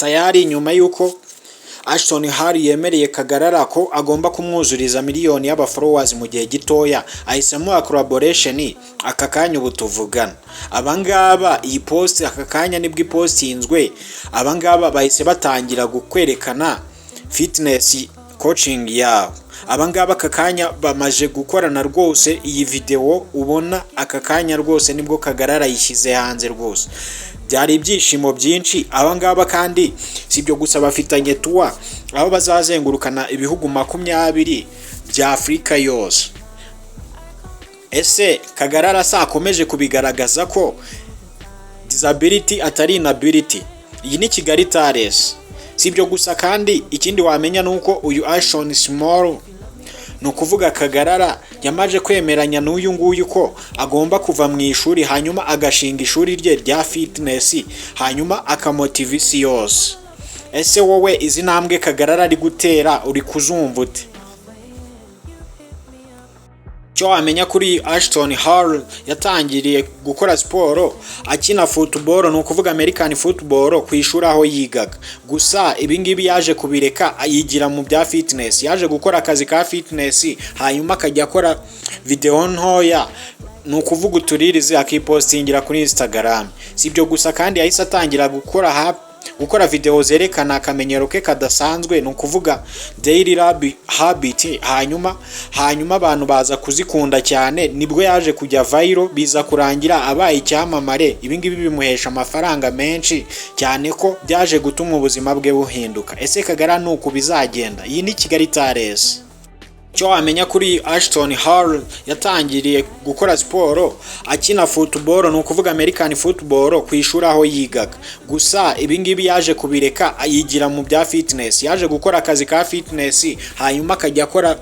Tayari nyuma yuko Ashton yemereye Kagaragara ko agomba kumwuzuriza miliyoni y'abafollowers mu gihe gitoya, ahisemo a collaboration aka kanya ubu tuvugana. Abangaba iyi post aka kanya nibwo ipostinzwe, abangaba bahise batangira gukwerekana fitness coaching yabo. Abangaba aka kanya bamaje gukorana rwose. Iyi video ubona aka kanya rwose nibwo Kagaragara yishyize hanze rwose. Byari ibyishimo byinshi. Abangaba kandi sibyo gusa, bafitanye tour aho bazazengurukana ibihugu 20 bya Afrika yose. Ese Kagaragara akomeje kubigaragaza ko disability atari inability. Iyi ni Kigali Tales. Sibyo gusa kandi ikindi wamenya nuko uyu Ashton Small no kuvuga Kagaragara yamaje kwemeranya n'uyu nguyu ko agomba kuva mu ishuri hanyuma agashinga ishuri rye rya fitness, hanyuma akamotivisi yose. Ese wowe izi ntambwe Kagaragara ari gutera uri kuzumva ute? Cyo wamenya kuri Ashton yatangiriye gukora siporo akina football, no kuvuga American football ku ishuri aho yigaga. Gusa ibingibi yaje kubireka yigira mu bya fitness, yaje gukora akazi ka fitness hanyuma akajya akora video ntoya, no kuvuga uturirizi akipostingira kuri Instagram. Sibyo gusa kandi yahise atangira gukora video zerekana akamenyero ke kadasanzwe, no kuvuga daily habit, hanyuma abantu baza kuzikunda cyane, nibwo yaje kujya viral, biza kurangira abaye icyamamare. Ibingibi bimuhesha amafaranga menshi cyane ko byaje gutuma ubuzima bwe buhinduka. Ese Kagaragara nuko bizagenda? Iyi ni Kigali Tales. Cyo wamenya kuri Ashton yatangiriye gukora siporo akina football, no kuvuga American football ku ishuri aho yigaga. Gusa ibingibi yaje kubireka yigira mu bya fitness, yaje gukora akazi ka fitness hanyuma akajya akora